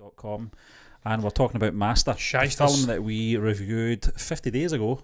McLaughlin.com, and we're talking about Master, the film that we reviewed 50 days ago,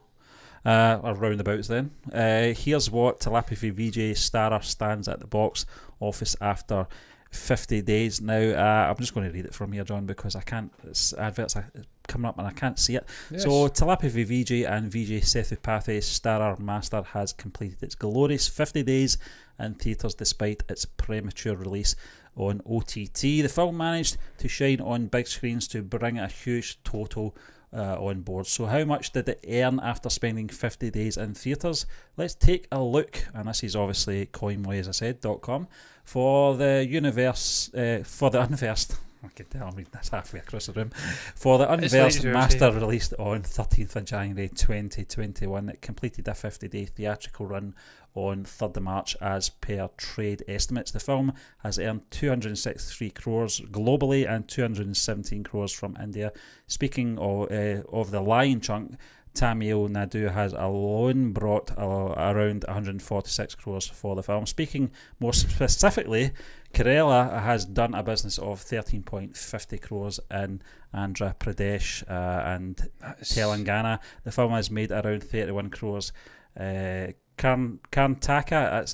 or roundabouts then. Here's what Thalapathy Vijay starrer stands at the box office after 50 days. Now, I'm just going to read it from here, John, because I can't, it's adverts are coming up and I can't see it. Yes. So, Thalapathy Vijay and Vijay Sethupathi starrer Master has completed its glorious 50 days in theatres despite its premature release on OTT. The film managed to shine on big screens to bring a huge total on board. So how much did it earn after spending 50 days in theatres? Let's take a look, and this is obviously coinway, as I said.com, for the universe, for the unversed, I can tell I'm reading this halfway across the room, for the unversed Master released on 13th of January 2021. It completed a 50-day theatrical run on 3rd of March as per trade estimates. The film has earned 263 crores globally and 217 crores from India. Speaking of the lion chunk, Tamil Nadu has alone brought around 146 crores for the film. Speaking more specifically, Kerala has done a business of 13.50 crores in Andhra Pradesh and Telangana. The film has made around 31 crores. Karnataka, that's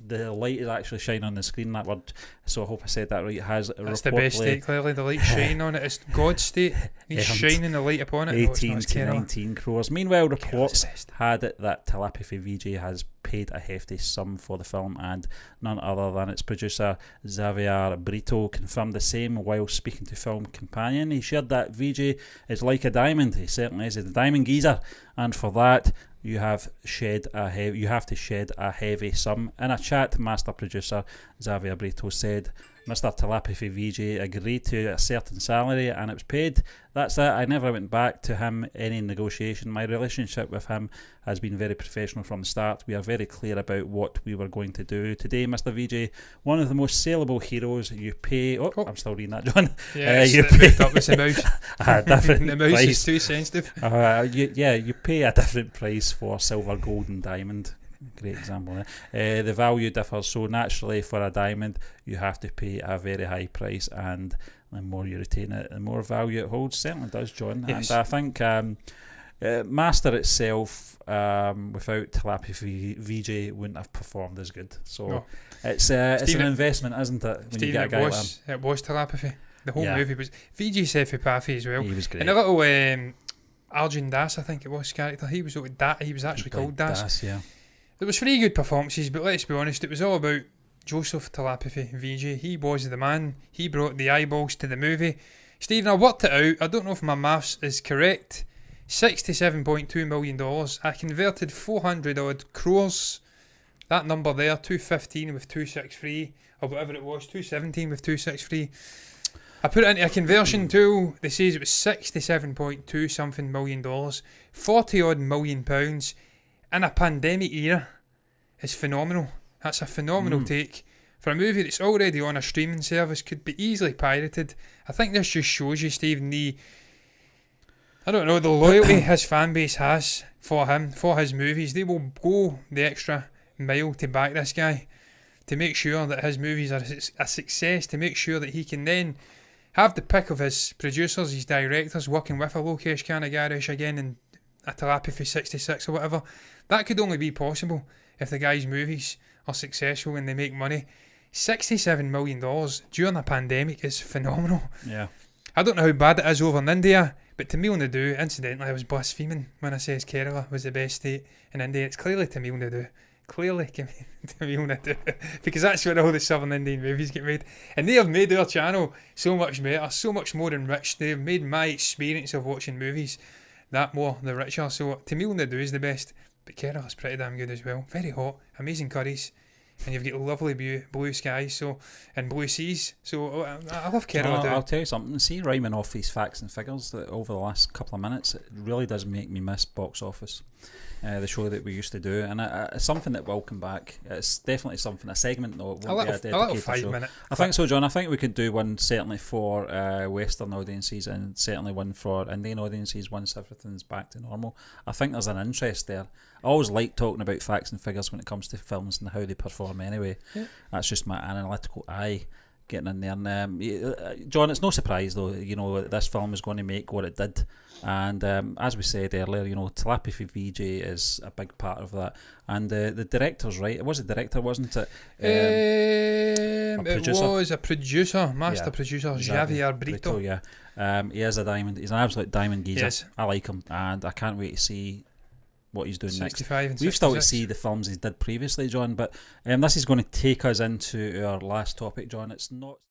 the light is actually shining on the screen, that word, so I hope I said that right. That's the best state, clearly, the light shining on it. It's God's state, he's shining the light upon it. 18 to 19 crores. Meanwhile, reports had it that Thalapathy Vijay has paid a hefty sum for the film, and none other than its producer Xavier Brito confirmed the same while speaking to Film Companion. He shared that Vijay is like a diamond. He certainly is a diamond geezer, and for that you have to shed a heavy sum. In a chat, master producer Xavier Brito said Mr. Thalapathy Vijay agreed to a certain salary and it was paid. That's it. I never went back to him any negotiation. My relationship with him has been very professional from the start. We are very clear about what we were going to do. Today, Mr. Vijay, one of the most saleable heroes, you pay... Oh, I'm still reading that, John. Yeah, you pay up with the mouse. Different the mouse price. Is too sensitive. You pay a different price for silver, gold and diamond. Great example. The value differs, so naturally for a diamond you have to pay a very high price, and the more you retain it, the more value it holds. Certainly does, John. Yes. And I think Master itself, without Thalapathy Vijay, wouldn't have performed as good. So no. It's an investment, isn't it? When you get a guy like him. It was Thalapathy. The whole movie was Vijay Sethupathi as well. He was great. And a little Arjun Das, I think it was, his character. He was actually called Das. Yeah. There was 3 good performances, but let's be honest, it was all about Joseph Thalapathy Vijay. He was the man. He brought the eyeballs to the movie. Stephen, I worked it out. I don't know if my maths is correct. $67.2 million. I converted 400 odd crores. That number there, 215 with 263, or whatever it was, 217 with 263. I put it into a conversion tool. They says it was 67.2 something million dollars, 40 odd million pounds. In a pandemic year, is phenomenal. That's a phenomenal take for a movie that's already on a streaming service, could be easily pirated. I think this just shows you, Stephen, the loyalty his fan base has for him, for his movies. They will go the extra mile to back this guy, to make sure that his movies are a success, to make sure that he can then have the pick of his producers, his directors, working with a Lokesh Kanagarish again and a Thalapathy 66 or whatever. That could only be possible if the guy's movies are successful and they make money. $67 million during a pandemic is phenomenal. Yeah. I don't know how bad it is over in India, but Tamil Nadu, incidentally, I was blaspheming when I says Kerala was the best state in India. It's clearly Tamil Nadu. Clearly Tamil Nadu. Because that's where all the Southern Indian movies get made. And they have made their channel so much better, so much more enriched. They've made my experience of watching movies that more the richer. So Tamil Nadu is the best, but Kerala's pretty damn good as well. Very hot, amazing curries, and you've got lovely blue skies and blue seas. So I love Kerala. I'll tell you something. See, rhyming off these facts and figures that over the last couple of minutes, it really does make me miss Box Office, the show that we used to do, and it's something that will come back. It's definitely something, a segment though. It won't be a dedicated 5 show. minute. I think so, John. I think we could do one certainly for Western audiences and certainly one for Indian audiences once everything's back to normal. I think there's an interest there. I always like talking about facts and figures when it comes to films and how they perform anyway. Yeah. That's just my analytical eye getting in there. And John, it's no surprise though, you know, this film is going to make what it did. And as we said earlier, you know, Thalapathy Vijay is a big part of that. And the director's right. It was a director, wasn't it? It was a producer, master producer, Javier Brito. Yeah. He is a diamond. He's an absolute diamond geezer. Yes. I like him, and I can't wait to see what he's doing 65 next. and We've still to 66. see the films he did previously, John, but this is going to take us into our last topic, John. It's not